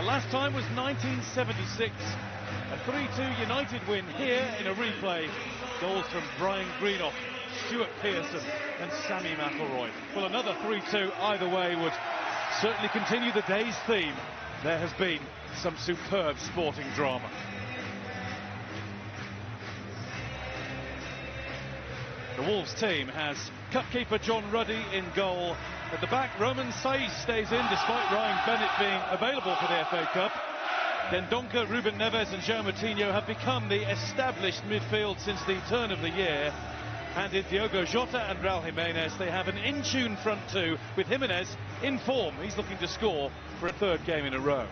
last time was 1976. A 3-2 United win here in a replay. Goals from Brian Greenough, Stuart Pearson and Sammy McElroy. Well, another 3-2 either way would certainly continue the day's theme. There has been some superb sporting drama. The Wolves team has cup-keeper John Ruddy in goal. At the back, Roman Saiz stays in despite Ryan Bennett being available for the FA Cup. Dendoncker, Ruben Neves and João Moutinho have become the established midfield since the turn of the year. And in Diogo Jota and Raul Jimenez, they have an in-tune front two, with Jimenez in form. He's looking to score for a third game in a row.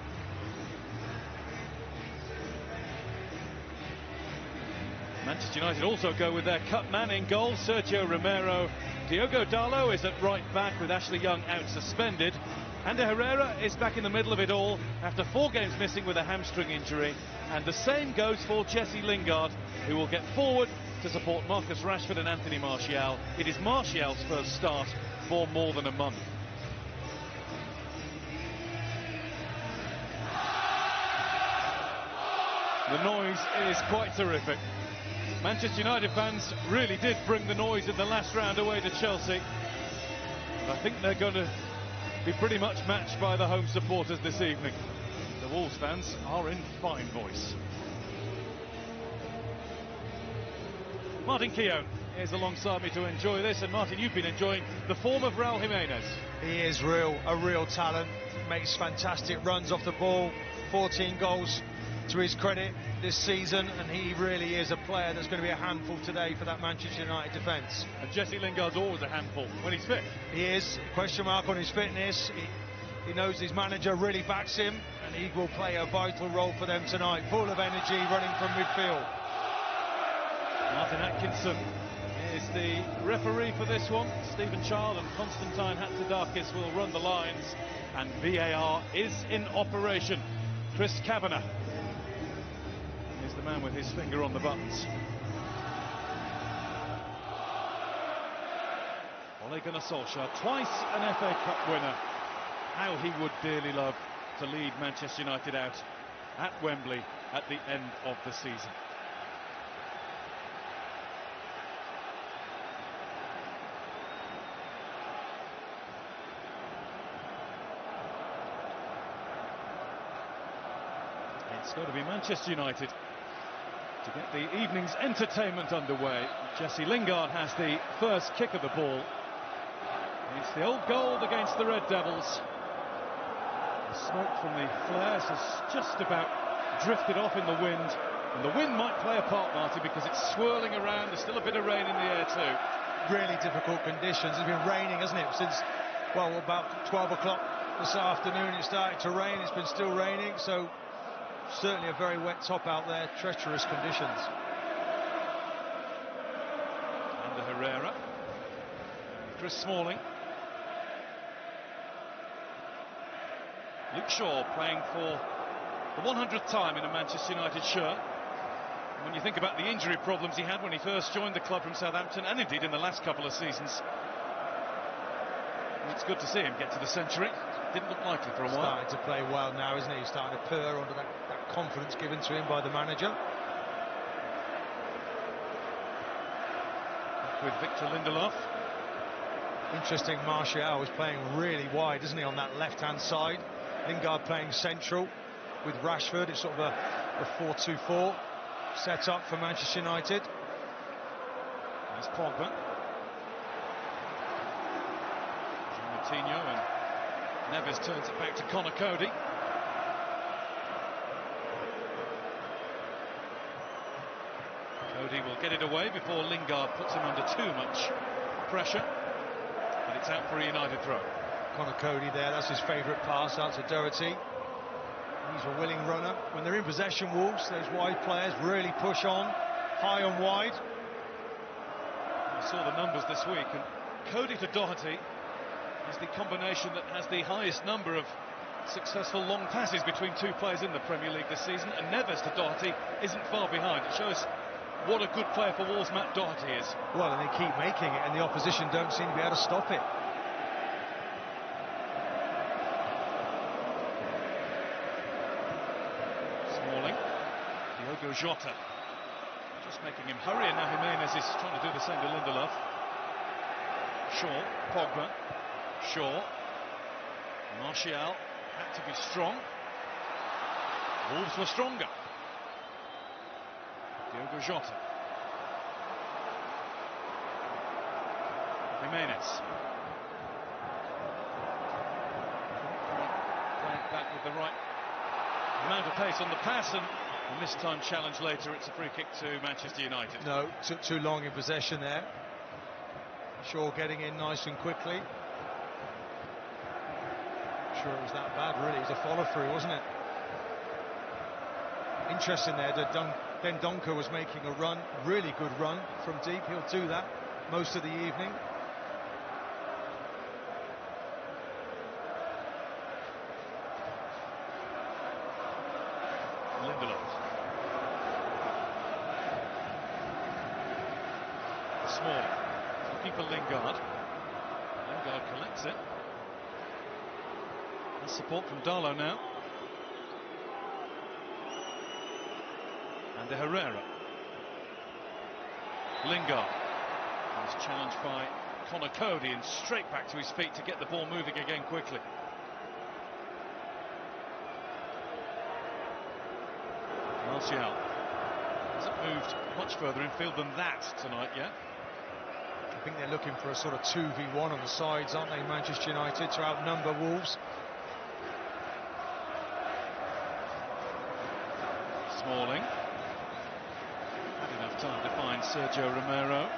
Manchester United also go with their cut man in goal, Sergio Romero. Diogo Dalot is at right back with Ashley Young out suspended. Ander Herrera is back in the middle of it all after 4 games missing with a hamstring injury. And the same goes for Jesse Lingard, who will get forward to support Marcus Rashford and Anthony Martial. It is Martial's first start for more than a month. The noise is quite terrific. Manchester United fans really did bring the noise in the last round away to Chelsea. And I think they're going to be pretty much matched by the home supporters this evening. The Wolves fans are in fine voice. Martin Keown is alongside me to enjoy this, and Martin, you've been enjoying the form of Raul Jimenez. He is a real talent, makes fantastic runs off the ball, 14 goals to his credit this season, and he really is a player that's going to be a handful today for that Manchester United defence. And Jesse Lingard's always a handful when he's fit. He is, question mark on his fitness. He knows his manager really backs him, and he will play a vital role for them tonight, full of energy, running from midfield. Martin Atkinson is the referee for this one. Stephen Child and Konstantin Hatzidakis will run the lines, and VAR is in operation. Chris Kavanagh is the man with his finger on the buttons. Ole Gunnar Solskjaer, twice an FA Cup winner. How he would dearly love to lead Manchester United out at Wembley at the end of the season. It's going to be Manchester United to get the evening's entertainment underway. Jesse Lingard has the first kick of the ball. It's the old goal against the Red Devils. The smoke from the flares has just about drifted off in the wind, and the wind might play a part, Marty, because it's swirling around. There's still a bit of rain in the air too. Really difficult conditions. It's been raining, hasn't it, since, well, about 12 o'clock this afternoon it started to rain. It's been still raining, so certainly a very wet top out there, treacherous conditions. Ander Herrera, Chris Smalling, Luke Shaw playing for the 100th time in a Manchester United shirt. And when you think about the injury problems he had when he first joined the club from Southampton, and indeed in the last couple of seasons, it's good to see him get to the century. Didn't look likely for a while. Starting to play well now, isn't he? He's starting to purr under that confidence given to him by the manager. With Victor Lindelof. Interesting, Martial is playing really wide, isn't he, on that left-hand side. Lingard playing central with Rashford. It's sort of a 4-2-4 set up for Manchester United. There's Pogba. Moutinho, and Neves turns it back to Connor Cody. Cody will get it away before Lingard puts him under too much pressure, and it's out for a United throw. Connor Cody there, that's his favourite pass out to Doherty. He's a willing runner. When they're in possession, Wolves, those wide players really push on, high and wide. I saw the numbers this week, and Cody to Doherty is the combination that has the highest number of successful long passes between two players in the Premier League this season, and Neves to Doherty isn't far behind. It shows what a good player for Wolves Matt Doherty is. Well, and they keep making it, and the opposition don't seem to be able to stop it. Smalling. Diogo Jota. Just making him hurry, and now Jimenez is trying to do the same to Lindelof. Shaw, Pogba. Shaw. Martial had to be strong. Wolves were stronger. Diogo Jota. Jimenez. Playing back with the right amount of pace on the pass, and this time challenge later. It's a free kick to Manchester United. No, took too long in possession there. Shaw getting in nice and quickly. Sure it was that bad, really. It was a follow-through, wasn't it? Interesting there that Dendoncker was making a run, really good run from deep. He'll do that most of the evening. Lindelof. Small. Looking for Lingard. Lingard collects it. And support from Darlow now. And Herrera. Lingard. He's challenged by Connor Cody and straight back to his feet to get the ball moving again quickly. Martial hasn't moved much further infield than that tonight yet. I think they're looking for a sort of 2v1 on the sides, aren't they, Manchester United, to outnumber Wolves. Smalling. Had enough time to find Sergio Romero.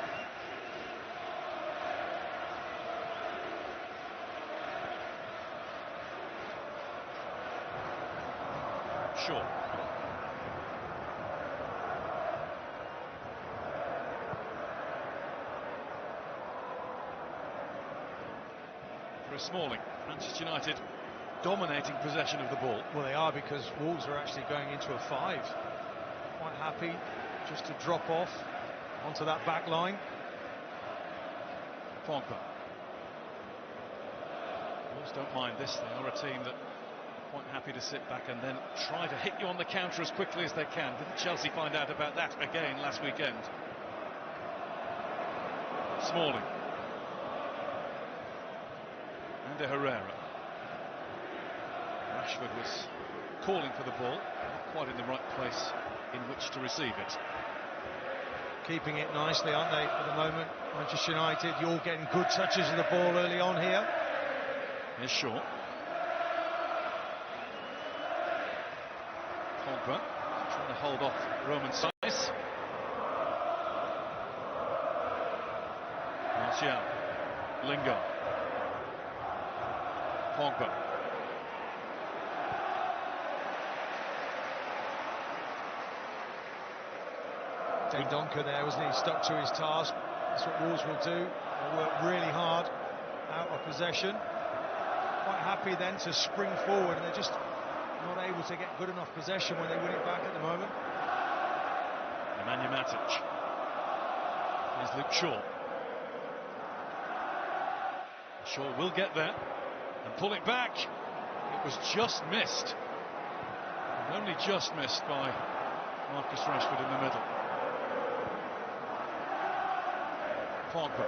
Shaw. For Smalling. Manchester United dominating possession of the ball. Well, they are, because Wolves are actually going into a 5. Quite happy just to drop off onto that back line. Pogba. Wolves don't mind this. They are a team that are quite happy to sit back and then try to hit you on the counter as quickly as they can. Didn't Chelsea find out about that again last weekend? Smalling. And Herrera. Rashford was calling for the ball, not quite in the right place in which to receive it. Keeping it nicely, aren't they, at the moment? Manchester United, you're getting good touches of the ball early on here. Here's Shaw. Pogba trying to hold off Roman Saiz. Martial. Lingard. Pogba. Dendoncker there, wasn't he? Stuck to his task. That's what Wolves will do. They'll work really hard out of possession. Quite happy then to spring forward, and they're just not able to get good enough possession when they win it back at the moment. Nemanja Matic. Here's Luke Shaw. Shaw will get there and pull it back. It was just missed. And only just missed by Marcus Rashford in the middle. Pogba.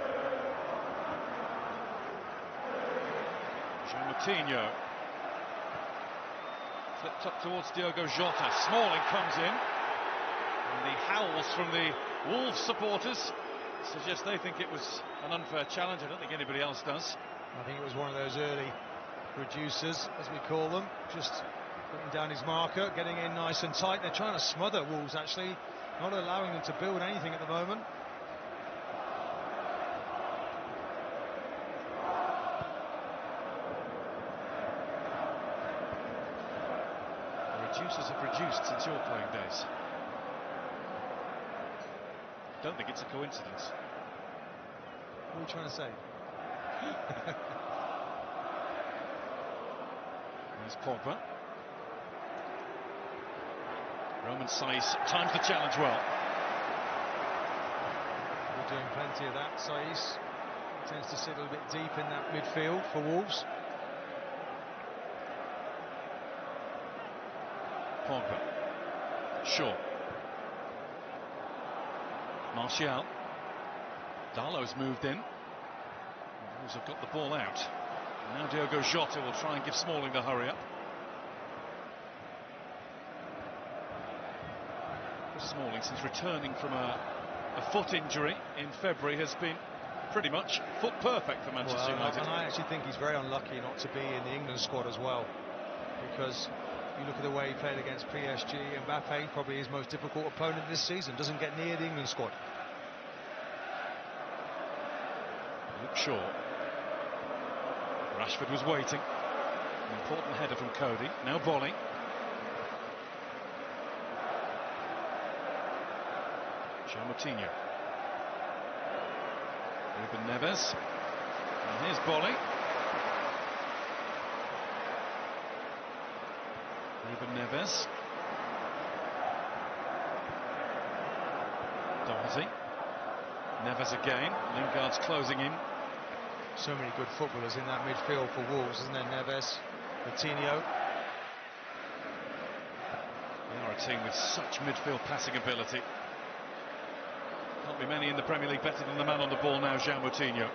Jean Moutinho. Flipped up towards Diogo Jota. Smalling comes in. And the howls from the Wolves supporters suggest they think it was an unfair challenge. I don't think anybody else does. I think it was one of those early producers, as we call them, just putting down his marker, getting in nice and tight. They're trying to smother Wolves, actually, not allowing them to build anything at the moment. Producers have reduced since your playing days. Don't think it's a coincidence. What are you trying to say? There's Pogba. Roman Saiz times the challenge well. We're doing plenty of that. Saiz tends to sit a little bit deep in that midfield for Wolves. Pogba. Shaw. Martial. Darlow's moved in. Wolves have got the ball out. Now Diogo Jota will try and give Smalling the hurry up. Smalling, since returning from a foot injury in February, has been pretty much foot perfect for Manchester United. And I actually think he's very unlucky not to be in the England squad as well, because you look at the way he played against PSG. Mbappe, probably his most difficult opponent this season, doesn't get near the England squad. Luke Shaw. Rashford was waiting. An important header from Cody. Now Bolly. João Moutinho. Ruben Neves. And here's Bolly. Ruben Neves. Doherty. Neves again. Lingard's closing in. So many good footballers in that midfield for Wolves, isn't there? Neves, Moutinho. They are a team with such midfield passing ability. Can't be many in the Premier League better than the man on the ball now, João Moutinho.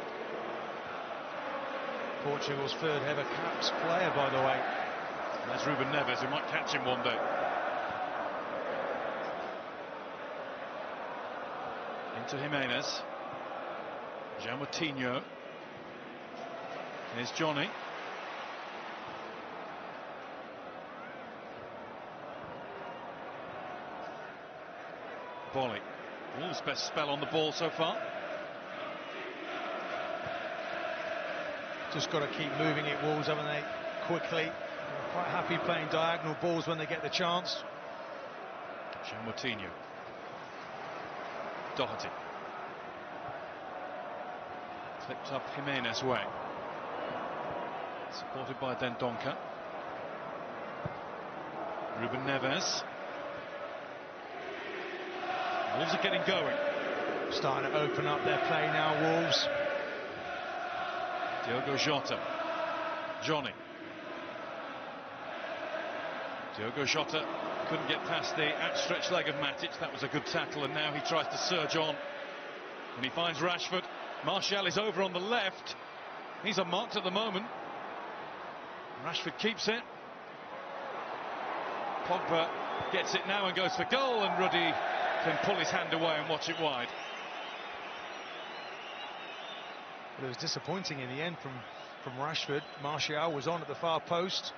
Portugal's third ever caps player, by the way. And there's Ruben Neves, who might catch him one day. Into Jimenez. João Moutinho. Here's Johnny. Bolly. Wolves' best spell on the ball so far. Just got to keep moving it, Wolves, haven't they? Quickly. They're quite happy playing diagonal balls when they get the chance. João Moutinho. Doherty. Flipped up Jimenez way. Supported by Dendoncker. Ruben Neves. Wolves are getting going. Starting to open up their play now, Wolves. Diogo Jota. Johnny. Diogo Jota couldn't get past the outstretched leg of Matic. That was a good tackle, and now he tries to surge on. And he finds Rashford. Martial is over on the left. He's unmarked at the moment. Rashford keeps it. Pogba gets it now and goes for goal, and Ruddy can pull his hand away and watch it wide. But it was disappointing in the end from Rashford. Martial was on at the far post.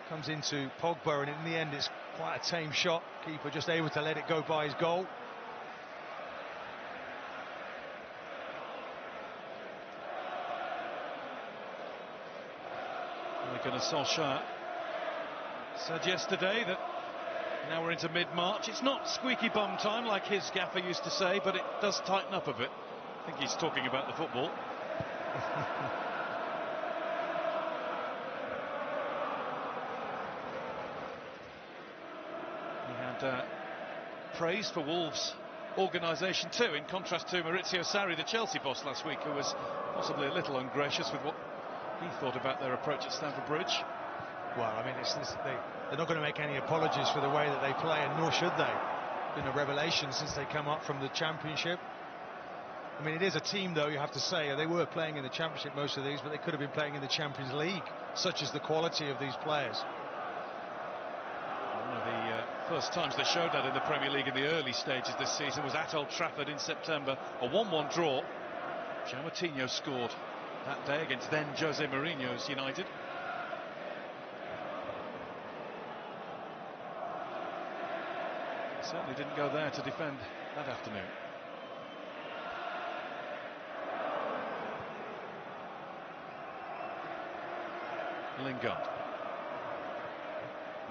Comes into Pogba, and in the end it's quite a tame shot. Keeper just able to let it go by his goal. Gunnar Solskjaer said yesterday that now we're into mid-March. It's not squeaky bum time like his gaffer used to say, but it does tighten up a bit. I think he's talking about the football. He had praise for Wolves' organisation too, in contrast to Maurizio Sarri, the Chelsea boss, last week, who was possibly a little ungracious with what he thought about their approach at Stamford Bridge. Well, I mean, they're not going to make any apologies for the way that they play, and nor should they. It's been a revelation since they come up from the Championship. I mean, it is a team, though, you have to say. They were playing in the Championship, most of these, but they could have been playing in the Champions League. Such is the quality of these players. One of the first times they showed that in the Premier League in the early stages this season was at Old Trafford in September. A 1-1 draw. João Moutinho scored that day against then Jose Mourinho's United. Certainly didn't go there to defend that afternoon. Lingard.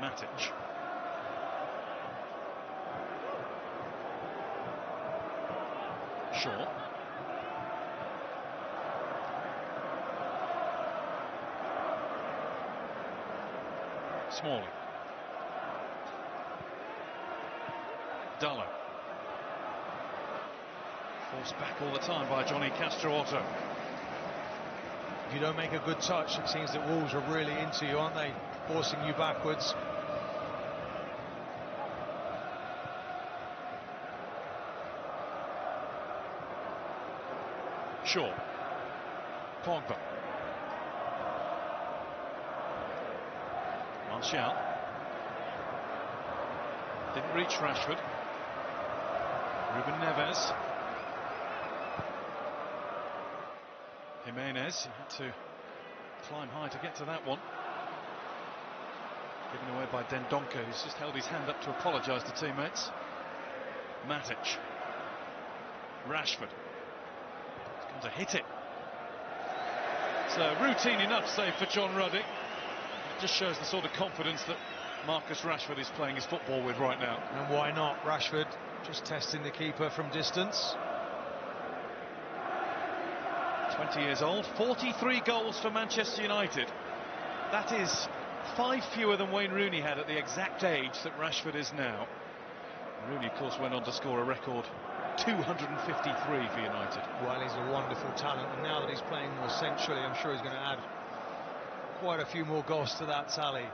Matic. Shaw. Smalling. Darlow. Forced back all the time by Johnny Castro-Otto. If you don't make a good touch, it seems that Wolves are really into you, aren't they? Forcing you backwards. Shaw. Pogba. Martial. Didn't reach Rashford. Ruben Neves. Jimenez had to climb high to get to that one. Given away by Dendoncker, who's just held his hand up to apologise to teammates. Matic. Rashford. He's going to hit it. It's a routine enough save for John Ruddy. It just shows the sort of confidence that Marcus Rashford is playing his football with right now. And why not? Rashford just testing the keeper from distance. 20 years old, 43 goals for Manchester United. That is 5 fewer than Wayne Rooney had at the exact age that Rashford is now. Rooney, of course, went on to score a record 253 for United. Well, he's a wonderful talent, and now that he's playing more centrally, I'm sure he's going to add quite a few more goals to that tally.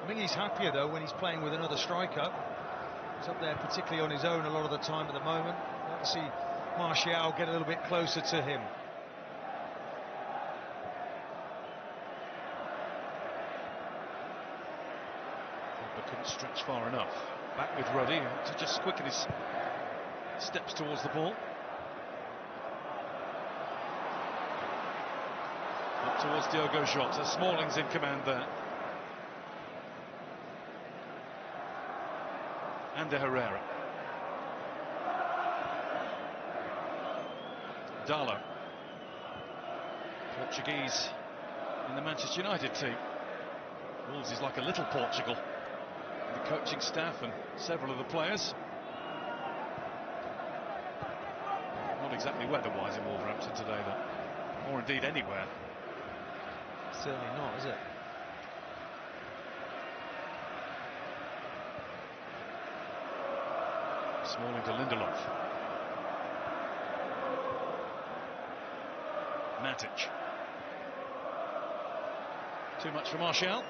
I think he's happier, though, when he's playing with another striker. He's up there particularly on his own a lot of the time at the moment. I'd like to see Martial get a little bit closer to him. But couldn't stretch far enough. Back with Ruddy to just quicken his steps towards the ball. Up towards Diogo Jota. Smalling's in command there. And De Herrera. Darlow. Portuguese in the Manchester United team. Wolves is like a little Portugal. The coaching staff and several of the players. Not exactly weather-wise in Wolverhampton today, though. Or indeed anywhere. Certainly not, is it? Smalling to Lindelof. Matic. Too much for Martial.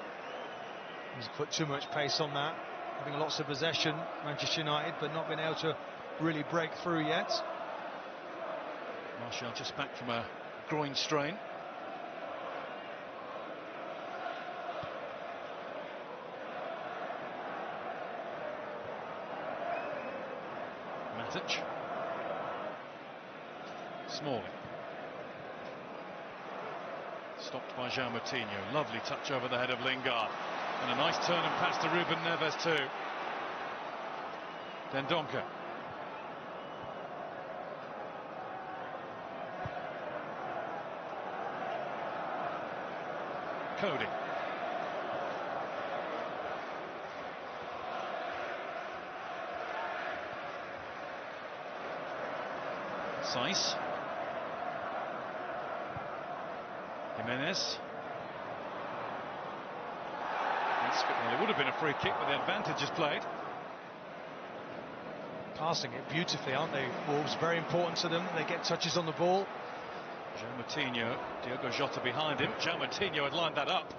He's put too much pace on that. Having lots of possession, Manchester United, but not been able to really break through yet. Martial just back from a groin strain. Matic. Smalling. Stopped by João Moutinho. Lovely touch over the head of Lingard. And a nice turn and pass to Ruben Neves too. Dendoncker. Cody. Saiss. Jimenez. Well, it would have been a free kick, but the advantage is played. Passing it beautifully, aren't they? Wolves, very important to them. They get touches on the ball. João Moutinho, Diogo Jota behind him. João Moutinho had lined that up.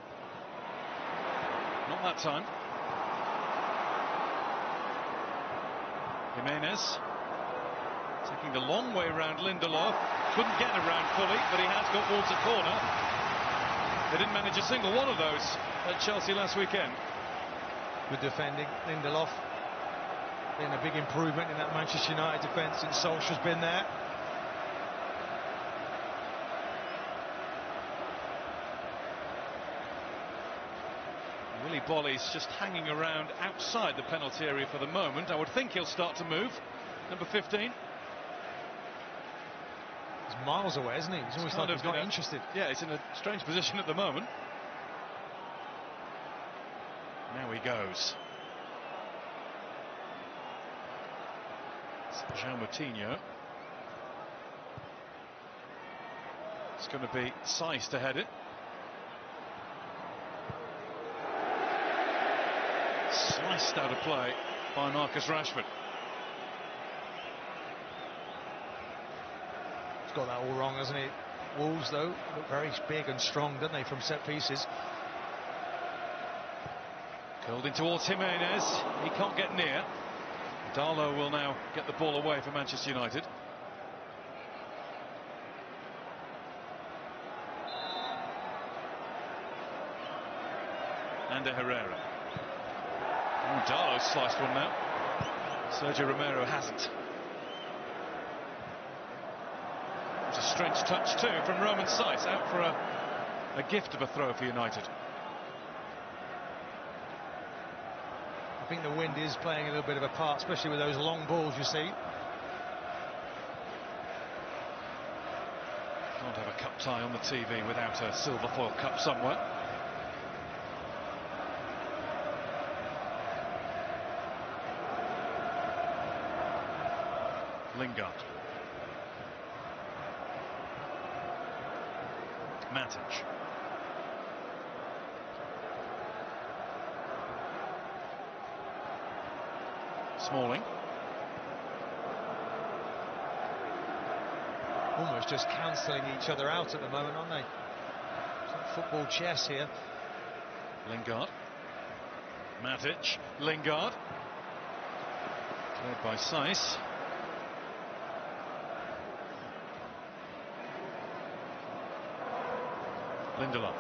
Not that time. Jimenez taking the long way around Lindelof. Couldn't get around fully, but he has got Wolves a corner. They didn't manage a single one of those at Chelsea last weekend. Good defending. Lindelof been a big improvement in that Manchester United defence since Solskjaer's been there. Willy Bolly's just hanging around outside the penalty area for the moment. I would think he'll start to move. Number 15. He's miles away, isn't he? He's almost like he's not interested. Yeah, he's in a strange position at the moment. Now he goes. It's João Moutinho. It's going to be Saiss to head it. Sliced out of play by Marcus Rashford. He's got that all wrong, hasn't he? Wolves, though, look very big and strong, don't they, from set pieces? Curled in towards Jimenez. He can't get near. Darlow will now get the ball away for Manchester United. Ander Herrera. Oh, Darlow's sliced one now. Sergio Romero hasn't. It's a strange touch too from Roman Saiss, out for a gift of a throw for United. I think the wind is playing a little bit of a part, especially with those long balls, you see. Can't have a cup tie on the TV without a silver foil cup somewhere. Lingard. Matic. Smalling. Almost just cancelling each other out at the moment, aren't they? It's like football chess here. Lingard. Matic. Lingard. Cleared by Saiss. Lindelof.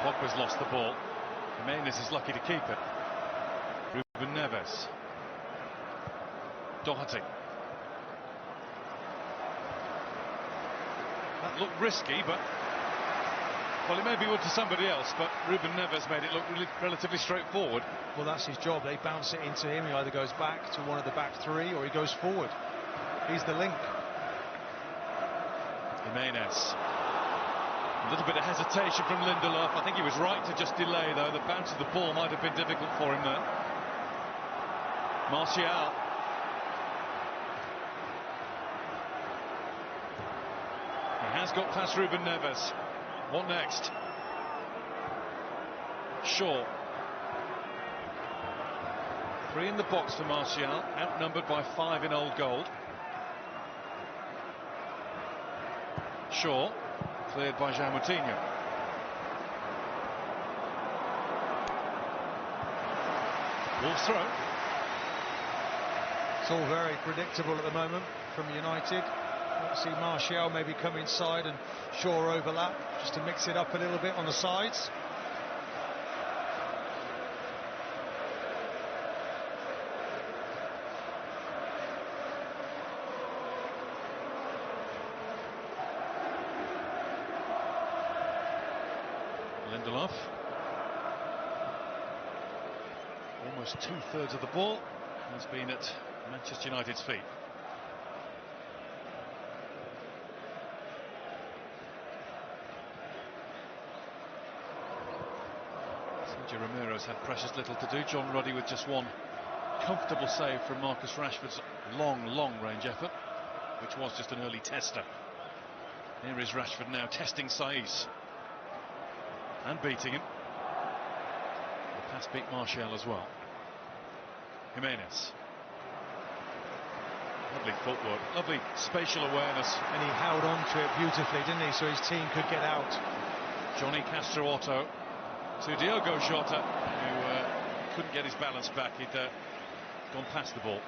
Pogba's lost the ball. Jimenez is lucky to keep it. Ruben Neves. Doherty. That looked risky, but well, it may be good to somebody else, but Ruben Neves made it look relatively straightforward. Well, that's his job. They bounce it into him. He either goes back to one of the back three or he goes forward. He's the link. Jimenez. A little bit of hesitation from Lindelof. I think he was right to just delay, though. The bounce of the ball might have been difficult for him there. Martial. He has got past Ruben Neves. What next? Shaw. 3 in the box for Martial, outnumbered by 5 in old gold. Shaw, cleared by João Moutinho. Wolves throw. It's all very predictable at the moment from United. Let's see Martial maybe come inside and Shaw overlap, just to mix it up a little bit on the sides. Lindelof. Almost 2/3 of the ball has been at Manchester United's feet. Sergio Romero's had precious little to do. John Ruddy with just one comfortable save from Marcus Rashford's long range effort, which was just an early tester. Here is Rashford now testing Saiss. And beating him. The pass beat Martial as well. Jimenez. Lovely footwork, lovely spatial awareness. And he held on to it beautifully, didn't he, so his team could get out. Johnny Castro Otto to Diogo Jota, who couldn't get his balance back. He'd gone past the ball.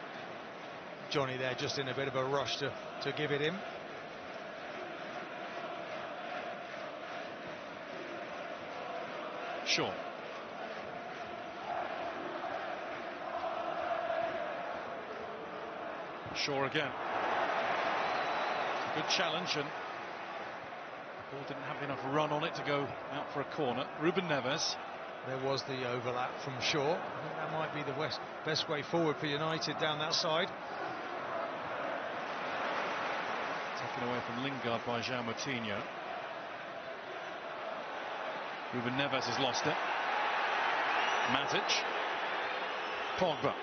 Johnny there just in a bit of a rush to give it him. Shaw. Shaw again. It's a good challenge, and the ball didn't have enough run on it to go out for a corner. Ruben Neves. There was the overlap from Shaw. I think that might be the best way forward for United down that side. Taken away from Lingard by João Moutinho. Ruben Neves has lost it. Matic. Pogba.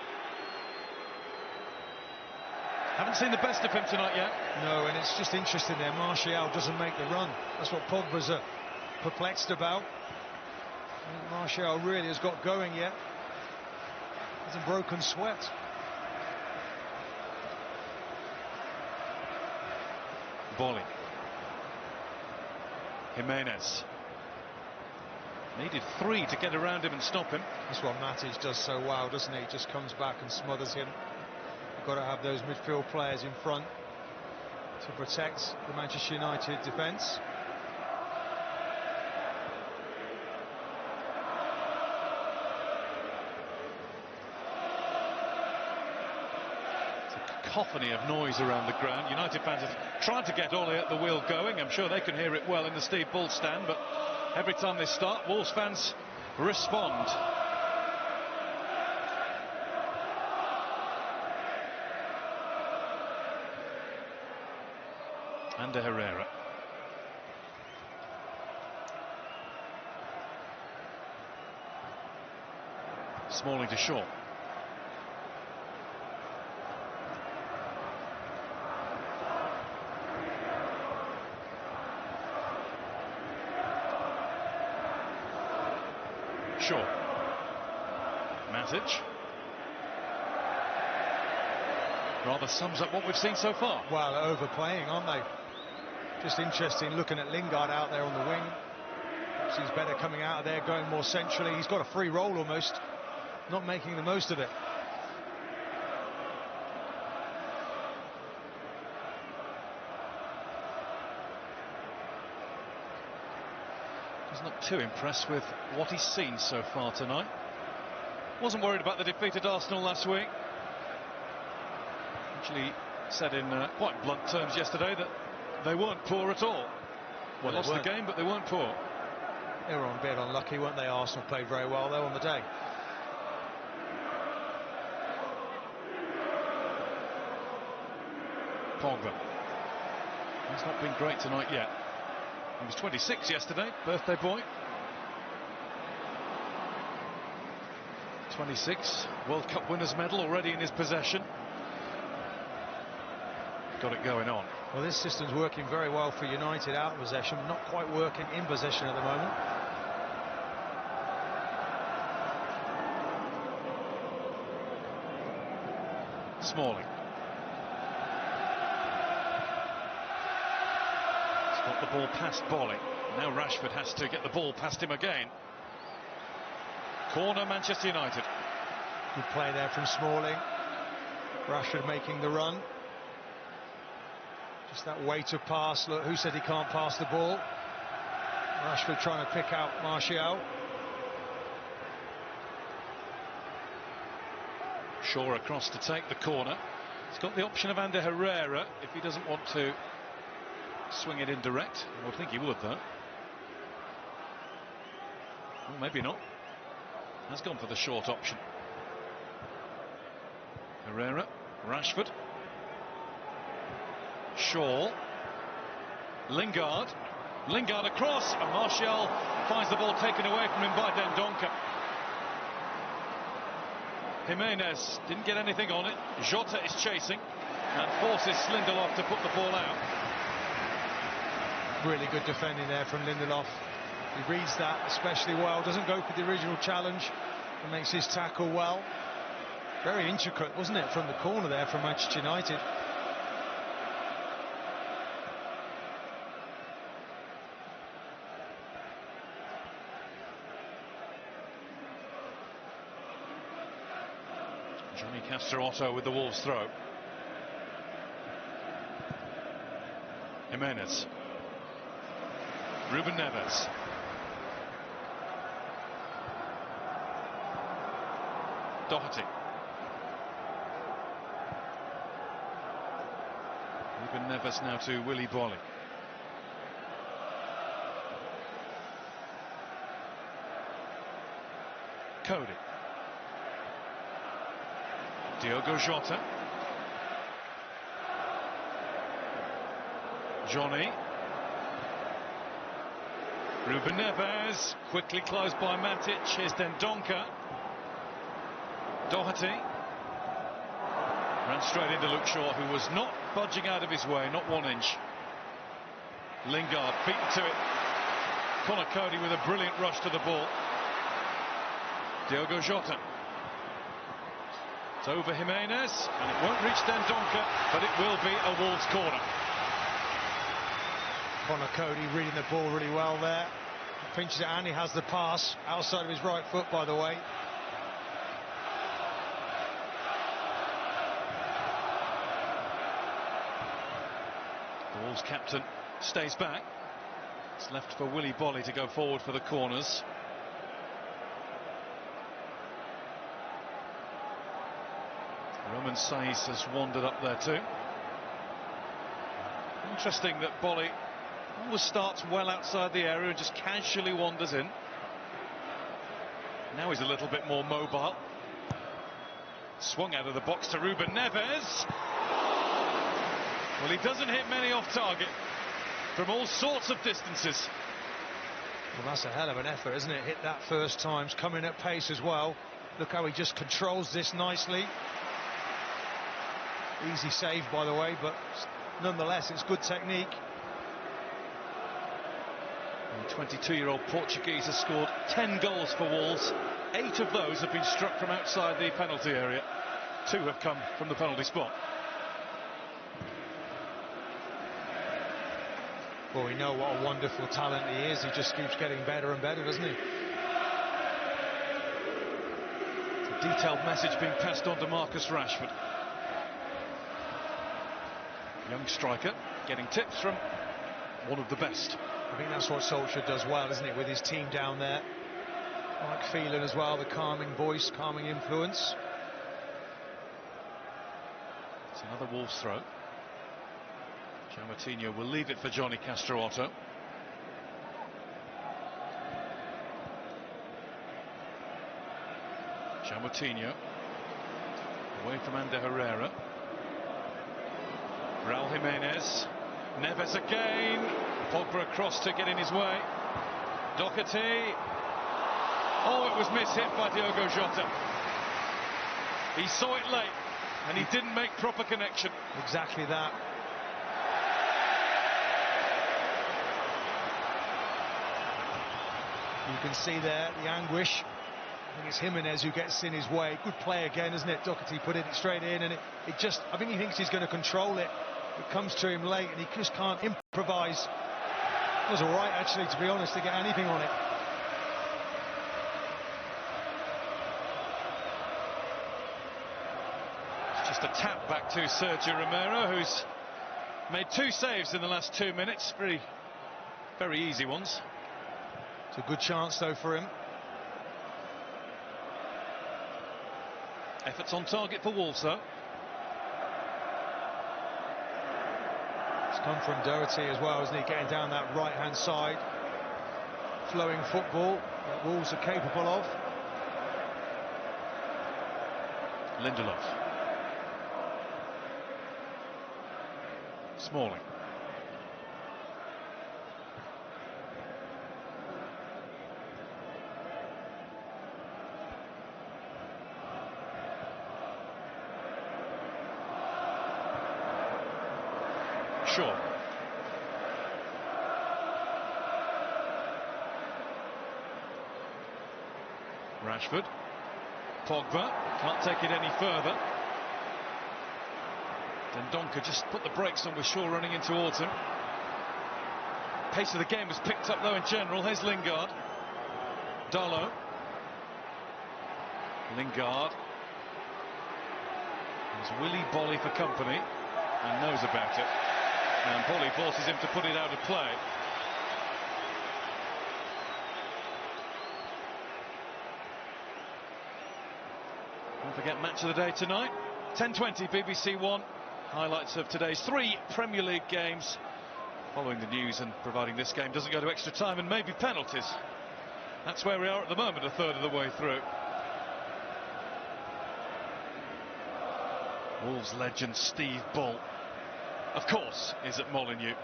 Haven't seen the best of him tonight yet. No, and it's just interesting there. Martial doesn't make the run. That's what Pogba's perplexed about. I think Martial really has got going yet. Hasn't broken sweat. Bolly. Jimenez. Needed 3 to get around him and stop him. That's what Matic does so well, doesn't he? Just comes back and smothers him. You've got to have those midfield players in front to protect the Manchester United defence. cacophony of noise around the ground. United fans have tried to get Ollie at the wheel going. I'm sure they can hear it well in the Steve Bull stand, but every time they start, Wolves fans respond. Ander Herrera. Smalling to Shaw. Shaw. Matic. Rather sums up what we've seen so far. Well, they're overplaying, aren't they? Just interesting looking at Lingard out there on the wing. Seems better coming out of there, going more centrally. He's got a free role almost, not making the most of it. He's not too impressed with what he's seen so far tonight. Wasn't worried about the defeated Arsenal last week. Actually said in quite blunt terms yesterday that they weren't poor at all. Well, they lost the game, but they weren't poor. They were a bit unlucky, weren't they? Arsenal played very well, though, on the day. Pogba. He's not been great tonight yet. He was 26 yesterday, birthday boy. 26, World Cup winners' medal already in his possession. Got it going on. Well, this system's working very well for United out of possession, not quite working in possession at the moment. Smalling. He's got the ball past Bolly. Now Rashford has to get the ball past him again. Corner, Manchester United. Good play there from Smalling. Rashford making the run. Just that weighted pass. Look, who said he can't pass the ball? Rashford trying to pick out Martial. Shaw across to take the corner. He's got the option of Ander Herrera if he doesn't want to swing it in direct. I would think he would, though. Well, maybe not. Has gone for the short option. Herrera, Rashford. Shaw, Lingard across, and Martial finds the ball taken away from him by Dendoncker. Jimenez didn't get anything on it. Jota is chasing and forces Lindelof to put the ball out. Really good defending there from Lindelof. He reads that especially well, doesn't go for the original challenge and makes his tackle well. Very intricate, wasn't it, from the corner there from Manchester United. Johnny Castro-Otto with the Wolves throw. Jimenez. Ruben Neves. Doherty. Ruben Neves now to Willy Bolly. Cody. Diogo Jota. Johnny. Ruben Neves, quickly closed by Matic. Here's Dendoncker. Doherty. Ran straight into Luke Shaw, who was not budging out of his way, not 1 inch. Lingard beaten to it. Conor Cody with a brilliant rush to the ball. Diogo Jota. It's over Jimenez, and it won't reach Dendoncker, but it will be a Wolves corner. Conor Cody reading the ball really well there. Pinches it and he has the pass outside of his right foot, by the way. The Wolves captain stays back. It's left for Willy Bolly to go forward for the corners. Mohamed Saiz has wandered up there too. Interesting that Bolly always starts well outside the area and just casually wanders in. Now he's a little bit more mobile. Swung out of the box to Ruben Neves. Well, he doesn't hit many off target from all sorts of distances. Well, that's a hell of an effort, isn't it? Hit that first time, it's coming at pace as well. Look how he just controls this nicely. Easy save, by the way, but nonetheless, it's good technique. The 22-year-old Portuguese has scored 10 goals for Wolves. 8 of those have been struck from outside the penalty area. 2 have come from the penalty spot. Well, we know what a wonderful talent he is. He just keeps getting better and better, doesn't he? It's a detailed message being passed on to Marcus Rashford. Young striker getting tips from one of the best. I think that's what Solskjaer does well, isn't it, with his team down there. Like Phelan as well, the calming voice, calming influence. It's another Wolves throw. Moutinho will leave it for Johnny Castro-Otto. Moutinho away from Ander Herrera. Raul Jimenez. Neves again. Pogba across to get in his way. Doherty. Oh, it was mishit by Diogo Jota. He saw it late and he didn't make proper connection. Exactly that. You can see there the anguish. I think it's Jimenez who gets in his way. Good play again, isn't it? Doherty put it straight in, and it just, I think he thinks he's going to control it. It comes to him late, and he just can't improvise. It was all right, actually, to be honest, to get anything on it. It's just a tap back to Sergio Romero, who's made 2 saves in the last 2 minutes. Very easy ones. It's a good chance, though, for him. Efforts on target for Wolves, though. It's come from Doherty as well, isn't he? Getting down that right-hand side. Flowing football that Wolves are capable of. Lindelof. Smalling. Sure. Rashford. Pogba can't take it any further. Dendoncker just put the brakes on with Shaw running in towards him. Pace of the game was picked up though in general. Here's Lingard. Darlow. Lingard. There's Willy Bolly for company and knows about it. And Bolly forces him to put it out of play. Don't forget match of the day tonight. 10:20 BBC One. Highlights of today's 3 Premier League games. Following the news and providing this game doesn't go to extra time and maybe penalties. That's where we are at the moment, a third of the way through. Wolves legend Steve Bull, of course, is at Molineux.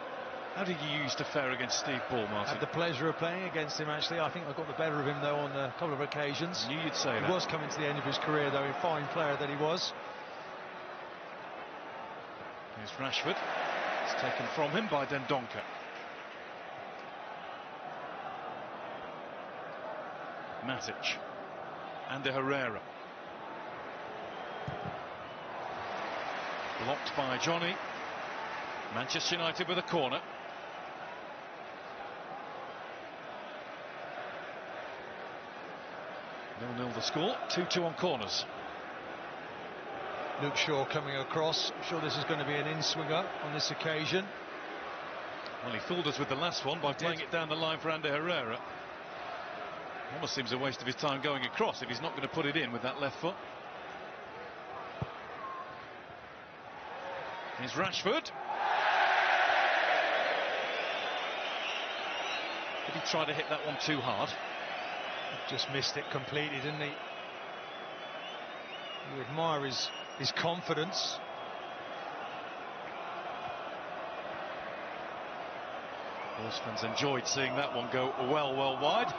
How did you used to fare against Steve Bull, Martin? Had the pleasure of playing against him, actually. I think I got the better of him, though, on a couple of occasions. I knew you'd say that. He was coming to the end of his career, though, a fine player that he was. Here's Rashford. It's taken from him by Dendoncker. Matic. Ander Herrera. Blocked by Johnny. Manchester United with a corner. Nil-nil the score. 2-2 on corners. Luke Shaw coming across. I'm sure this is going to be an in-swinger on this occasion. Well, he fooled us with the last one by playing it down the line for Ander Herrera. Almost seems a waste of his time going across if he's not going to put it in with that left foot. Here's Rashford. Did he try to hit that one too hard? Just missed it completely, didn't he? You admire his confidence. Wolves fans enjoyed seeing that one go well wide.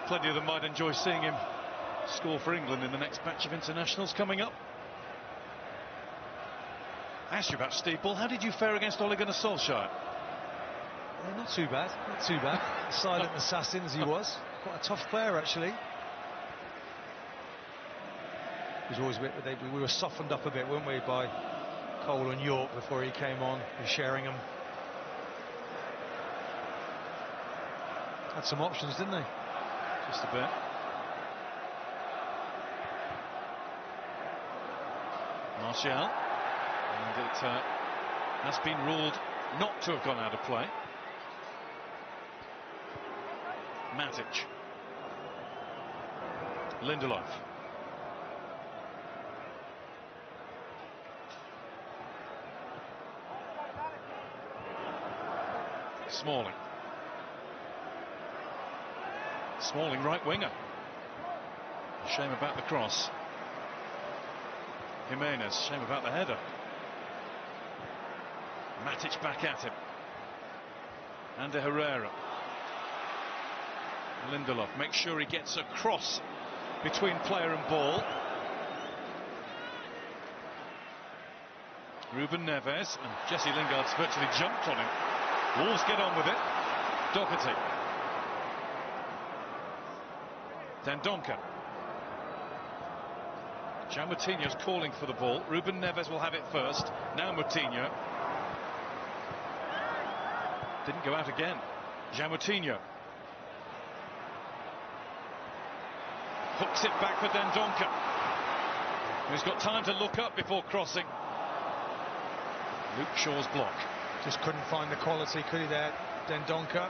Plenty of them might enjoy seeing him score for England in the next batch of internationals coming up. I asked you about Steeple. How did you fare against Ole Gunnar Solskjaer? Not too bad, not too bad. Silent assassin as he was. Quite a tough player, actually. He was always a bit, we were softened up a bit, weren't we, by Cole and York before he came on, and Sheringham. Had some options, didn't they? Just a bit. Martial. And it has been ruled not to have gone out of play. Matic. Lindelof. Smalling. Smalling, right winger. Shame about the cross. Jimenez, shame about the header. Matic back at him. Ander Herrera. Lindelof makes sure he gets across between player and ball. Ruben Neves, and Jesse Lingard's virtually jumped on him. Wolves get on with it. Doherty. Dendoncker. João Moutinho's calling for the ball. Ruben Neves will have it first. Now Moutinho. Didn't go out again. João Moutinho. Hooks it back for Dendoncker. He's got time to look up before crossing. Luke Shaw's block. Just couldn't find the quality, could he there, Dendoncker?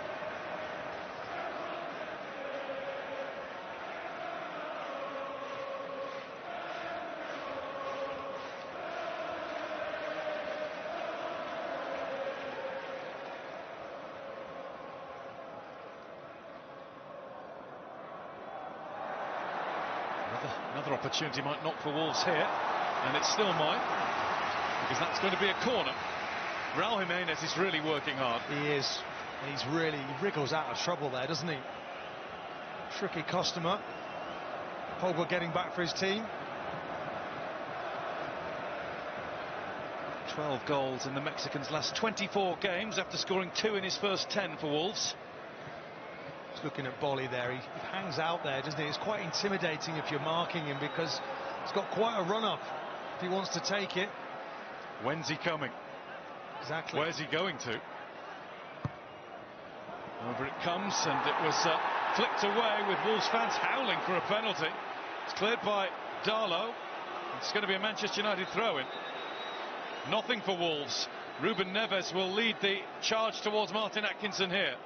Another opportunity might knock for Wolves here, and it still might, because that's going to be a corner. Raul Jimenez is really working hard. He is. He wriggles out of trouble there, doesn't he? Tricky customer. Pogba getting back for his team. 12 goals in the Mexican's last 24 games after scoring 2 in his first 10 for Wolves. Just looking at Bolly there, he hangs out there, doesn't he? It's quite intimidating if you're marking him, because he's got quite a run-up if he wants to take it. When's he coming? Exactly. Where's he going to? Over it comes, and it was flicked away with Wolves fans howling for a penalty. It's cleared by Darlow. It's going to be a Manchester United throw-in. Nothing for Wolves. Ruben Neves will lead the charge towards Martin Atkinson here.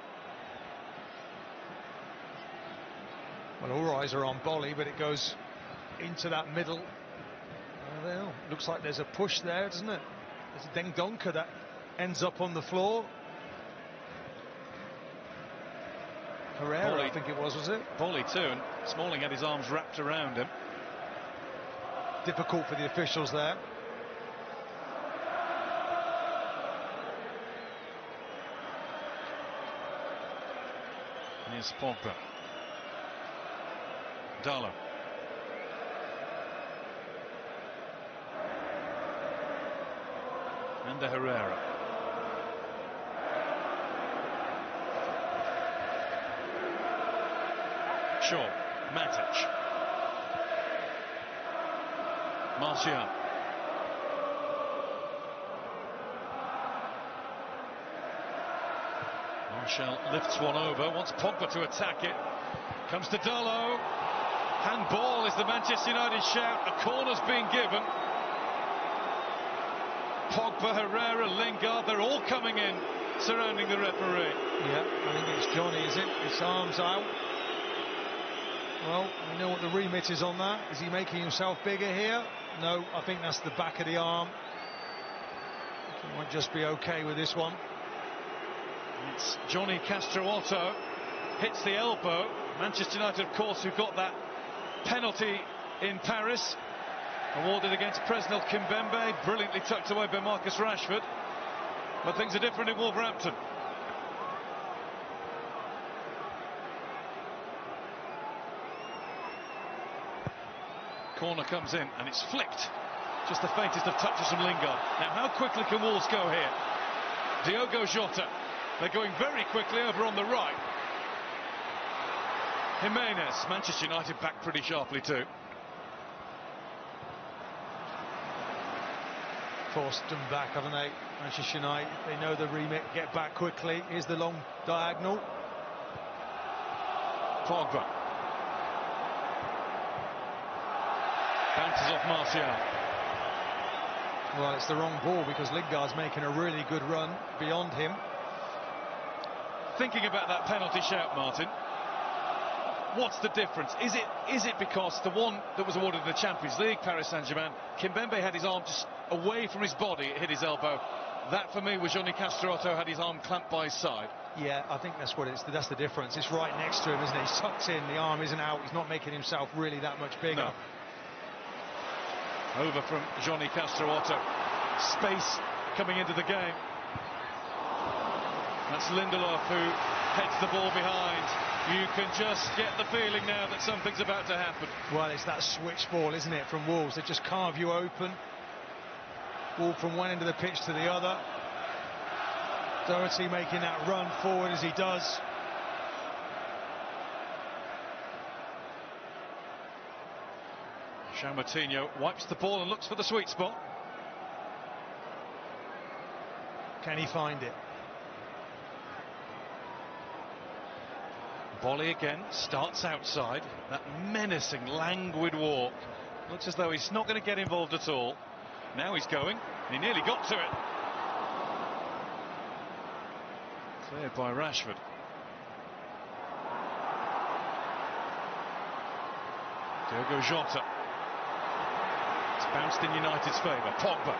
Well, all eyes are on Bolly, but it goes into that middle. Well, looks like there's a push there, doesn't it? There's a Dendoncker that ends up on the floor. Herrera, Bolly, I think it was it? Bolly too, and Smalling had his arms wrapped around him. Difficult for the officials there. Here's Pogba. Darlow. And Herrera. Shaw. Matic. Martial. Martial lifts one over, wants Pogba to attack it. Comes to Darlow. Handball is the Manchester United shout. A corner's being given. Pogba, Herrera, Lingard, they're all coming in, surrounding the referee. Yeah, I think it's Johnny, is it? His arms out. Well, we know what the remit is on that. Is he making himself bigger here? No, I think that's the back of the arm. He might just be okay with this one. It's Johnny Castrootto, hits the elbow. Manchester United, of course, who got that penalty in Paris, awarded against Presnel Kimpembe, brilliantly tucked away by Marcus Rashford. But things are different in Wolverhampton. Corner comes in and it's flicked. Just the faintest of touches from Lingard. Now how quickly can Wolves go here? Diogo Jota. They're going very quickly over on the right. Jimenez. Manchester United back pretty sharply too. Forced them back, haven't they? Manchester United, they know the remit, get back quickly. Here's the long diagonal. Pogba. Bounces off Martial. Well, it's the wrong ball because Lingard's making a really good run beyond him. Thinking about that penalty shout, Martin, what's the difference? Is it because the one that was awarded in the Champions League, Paris Saint-Germain, Kimpembe had his arm just away from his body, it hit his elbow. That for me was Johnny Castrootto had his arm clamped by his side. Yeah, I think that's what it's. That's the difference. It's right next to him, isn't it? He's tucked in, the arm isn't out. He's not making himself really that much bigger. No. Over from Johnny Castrootto. Space coming into the game. That's Lindelof who heads the ball behind. You can just get the feeling now that something's about to happen. Well, it's that switch ball, isn't it, from Wolves? They just carve you open. Ball from one end of the pitch to the other. Doherty making that run forward as he does. João Moutinho wipes the ball and looks for the sweet spot. Can he find it? Bolly again, starts outside. That menacing, languid walk. Looks as though he's not going to get involved at all. Now he's going. He nearly got to it. Cleared by Rashford. Diogo Jota. It's bounced in United's favour. Pogba.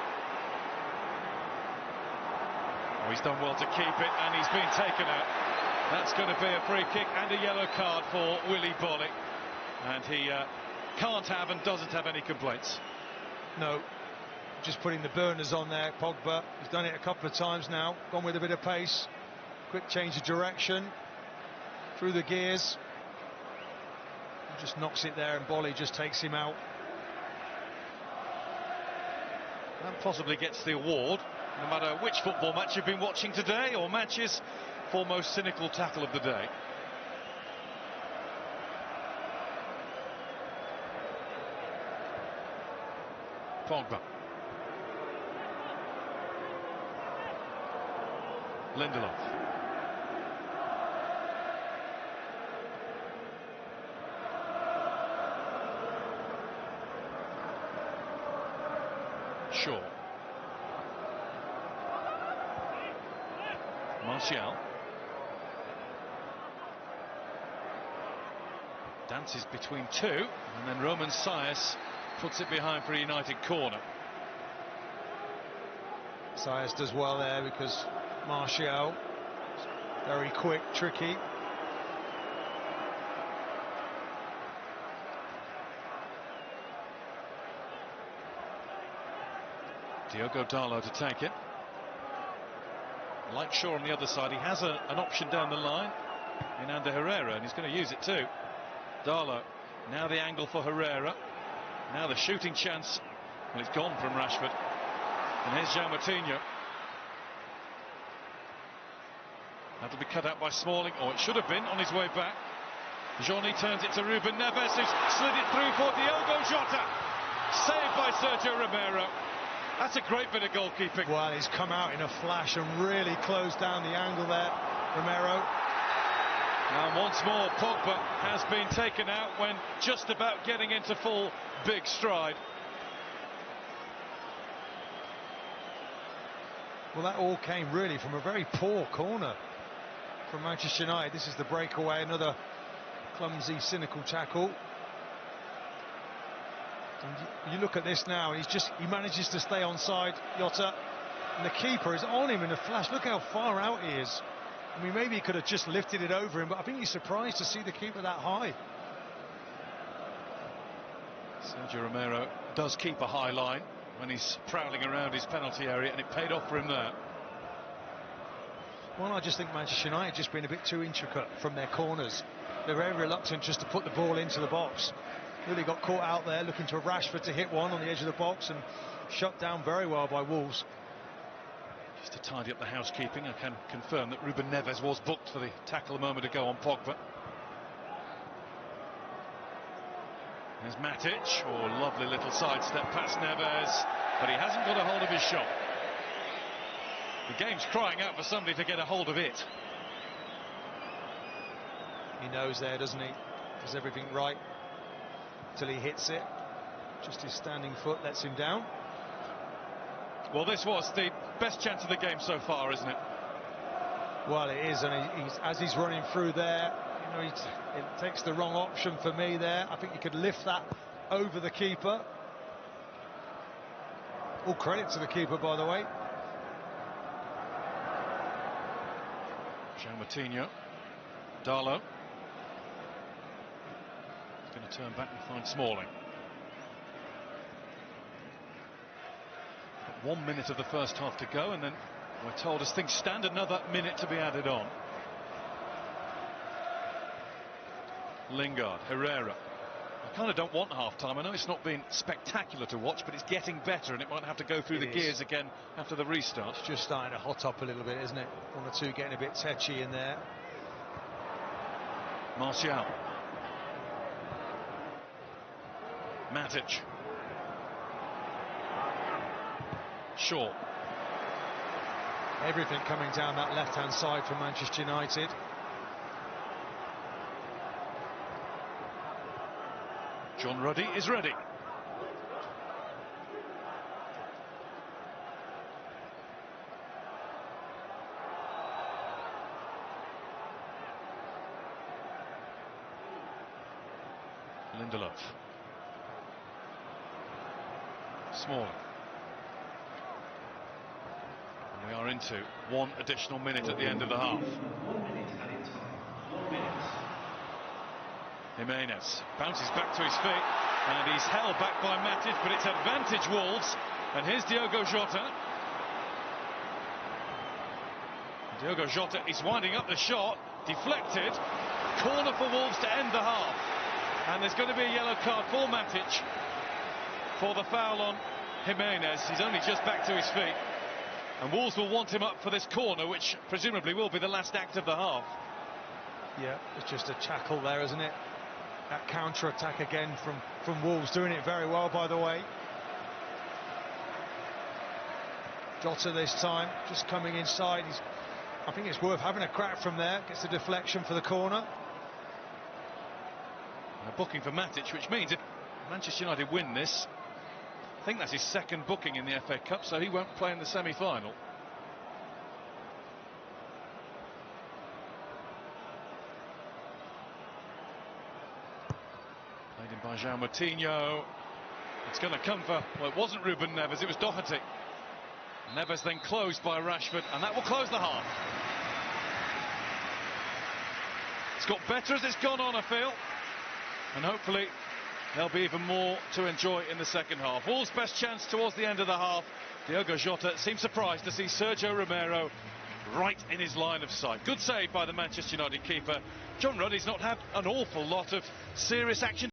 Oh, he's done well to keep it, and he's been taken out. That's going to be a free kick and a yellow card for Willy Bolly. And he can't have and doesn't have any complaints. No, just putting the burners on there, Pogba. He's done it a couple of times now, gone with a bit of pace. Quick change of direction, through the gears. He just knocks it there and Bolly just takes him out. That possibly gets the award, no matter which football match you've been watching today or matches, for most cynical tackle of the day. Pogba. Lindelof. Shaw. Martial. Dances between two, and then Roman Saez puts it behind for a United corner. Saez does well there because Martial, very quick, tricky. Diogo Dalot to take it. Like Shaw on the other side, he has an option down the line in Ander Herrera, and he's going to use it too. Dalot, now the angle for Herrera. Now the shooting chance, and it's gone from Rashford. And here's João Moutinho. That'll be cut out by Smalling, or it should have been, on his way back. Johnny turns it to Ruben Neves, who's slid it through for Diogo Jota. Saved by Sergio Romero. That's a great bit of goalkeeping. Well, he's come out in a flash and really closed down the angle there, Romero. And once more, Pogba has been taken out when just about getting into full big stride. Well, that all came really from a very poor corner from Manchester United. This is the breakaway, another clumsy, cynical tackle. And you look at this now, and he manages to stay onside, Jota. And the keeper is on him in a flash. Look how far out he is. I mean, maybe he could have just lifted it over him, but I think he's surprised to see the keeper that high. Sergio Romero does keep a high line when he's prowling around his penalty area, and it paid off for him there. Well, I just think Manchester United just been a bit too intricate from their corners. They're very reluctant just to put the ball into the box. Really got caught out there looking to Rashford to hit one on the edge of the box, and shut down very well by Wolves. Just to tidy up the housekeeping, I can confirm that Ruben Neves was booked for the tackle a moment ago on Pogba. There's Matic. Oh, lovely little sidestep past Neves, but he hasn't got a hold of his shot. The game's crying out for somebody to get a hold of it. He knows there, doesn't he? Does everything right till he hits it. Just his standing foot lets him down. Well, this was the best chance of the game so far, isn't it? Well, it is, and as he's running through there, you know, it takes the wrong option for me there. I think you could lift that over the keeper. All credit to the keeper, by the way. João Moutinho. Darlow. He's going to turn back and find Smalling. 1 minute of the first half to go, and then we're told as things stand, another minute to be added on. Lingard, Herrera. I kind of don't want half-time. I know it's not been spectacular to watch, but it's getting better, and it might have to go through the gears again after the restart. It's just starting to hot up a little bit, isn't it? One or two getting a bit tetchy in there. Martial. Matic. Shaw. Everything coming down that left-hand side for Manchester United. John Ruddy is ready. Lindelof. Smalling. And we are into one additional minute at the end of the half. 1 minute added time. 1 minute. Jimenez bounces back to his feet, and he's held back by Matic, but it's advantage Wolves. And here's Diogo Jota. Diogo Jota is winding up the shot, deflected, corner for Wolves to end the half. And there's going to be a yellow card for Matic for the foul on Jimenez. He's only just back to his feet, and Wolves will want him up for this corner, which presumably will be the last act of the half. Yeah, it's just a tackle there, isn't it? That counter-attack again from Wolves, doing it very well, by the way. Jota this time, just coming inside. I think it's worth having a crack from there. Gets the deflection for the corner. A booking for Matic, which means if Manchester United win this, I think that's his second booking in the FA Cup, so he won't play in the semi-final. Played in by João Moutinho. It's going to come for, well, it wasn't Ruben Neves, it was Doherty. Neves then closed by Rashford, and that will close the half. It's got better as it's gone on, I feel. And hopefully there'll be even more to enjoy in the second half. Wolves' best chance towards the end of the half. Diogo Jota seems surprised to see Sergio Romero right in his line of sight. Good save by the Manchester United keeper. John Ruddy's not had an awful lot of serious action.